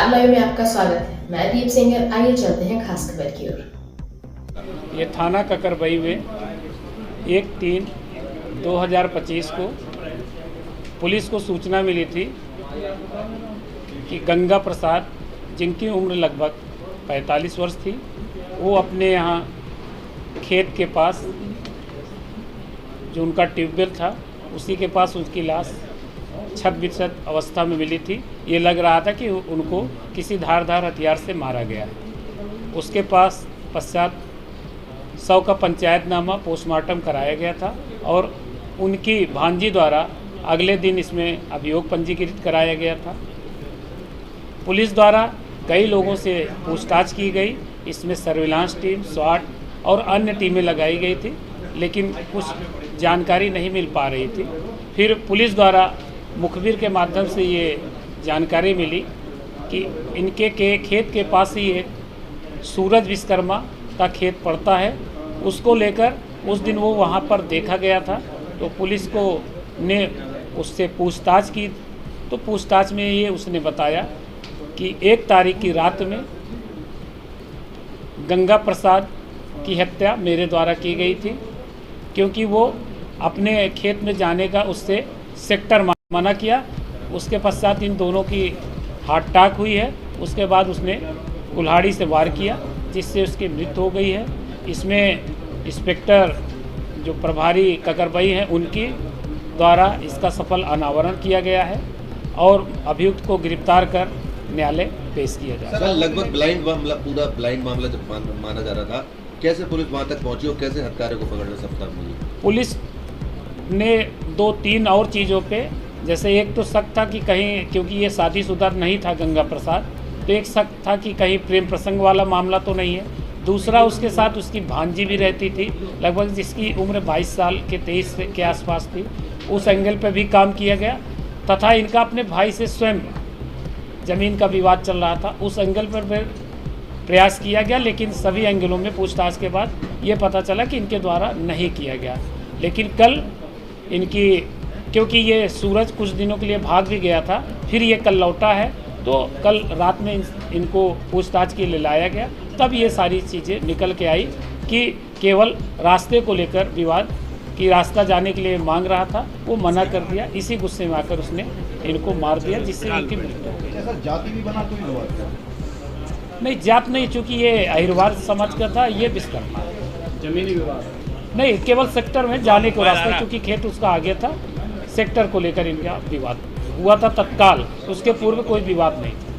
Star live में आपका स्वागत है। मैं दीप सिंगर। आइए चलते हैं खास खबर की ओर। ये थाना ककरबई में 1/3/2025 को पुलिस को सूचना मिली थी कि गंगा प्रसाद, जिनकी उम्र लगभग 45 वर्ष थी, वो अपने यहाँ खेत के पास जो उनका ट्यूबवेल था उसी के पास उसकी लाश छत-बिछत अवस्था में मिली थी। ये लग रहा था कि उनको किसी धारदार हथियार से मारा गया है। उसके पश्चात शव का पंचायतनामा पोस्टमार्टम कराया गया था और उनकी भांजी द्वारा अगले दिन इसमें अभियोग पंजीकृत कराया गया था। पुलिस द्वारा कई लोगों से पूछताछ की गई। इसमें सर्विलांस टीम, स्वाट और अन्य टीमें लगाई गई थी, लेकिन कुछ जानकारी नहीं मिल पा रही थी। फिर पुलिस द्वारा मुखबिर के माध्यम से ये जानकारी मिली कि इनके खेत के पास ही एक सूरज विश्वकर्मा का खेत पड़ता है। उसको लेकर उस दिन वो वहाँ पर देखा गया था। तो पुलिस को ने उससे पूछताछ की, तो पूछताछ में ये उसने बताया कि 1 तारीख की रात में गंगा प्रसाद की हत्या मेरे द्वारा की गई थी, क्योंकि वो अपने खेत में जाने का उससे सेक्टर मना किया। उसके पश्चात इन दोनों की हार्ट अटैक हुई है। उसके बाद उसने कुल्हाड़ी से वार किया, जिससे उसकी मृत्यु हो गई है। इसमें इंस्पेक्टर जो प्रभारी ककरबई हैं, उनकी द्वारा इसका सफल अनावरण किया गया है और अभियुक्त को गिरफ्तार कर न्यायालय पेश किया जाएगा। सर, लगभग ब्लाइंड मामला, पूरा ब्लाइंड मामला जब माना जा रहा था, कैसे पुलिस वहां तक पहुंची और कैसे हत्यारे को पकड़ने में सफलता मिली? पुलिस ने 2-3 और चीज़ों पे, जैसे एक तो शक था कि कहीं, क्योंकि ये शादीशुदा नहीं था गंगा प्रसाद, तो एक शक था कि कहीं प्रेम प्रसंग वाला मामला तो नहीं है। दूसरा, उसके साथ उसकी भांजी भी रहती थी, लगभग जिसकी उम्र 22 साल के 23 के आसपास थी। उस एंगल पे भी काम किया गया, तथा इनका अपने भाई से स्वयं ज़मीन का विवाद चल रहा था, उस एंगल पर भी प्रयास किया गया, लेकिन सभी एंगलों में पूछताछ के बाद ये पता चला कि इनके द्वारा नहीं किया गया। लेकिन कल इनकी, क्योंकि ये सूरज कुछ दिनों के लिए भाग भी गया था, फिर ये कल लौटा है, तो कल रात में इनको पूछताछ के लिए लाया गया। तब ये सारी चीज़ें निकल के आई कि केवल रास्ते को लेकर विवाद, कि रास्ता जाने के लिए मांग रहा था, वो मना कर दिया। इसी गुस्से में आकर उसने इनको मार दिया, जिससे इनकी मृत्यु हो गई। जाति भी बना कोई विवाद नहीं, जात नहीं, चूँकि ये अहिरवार समाज का था, ये विश्वकर्मा जमीनी विवाद नहीं, केवल सेक्टर में जाने को रास्ता, क्योंकि खेत उसका आगे था, सेक्टर को लेकर इनका विवाद हुआ था तत्काल। उसके पूर्व कोई विवाद नहीं था।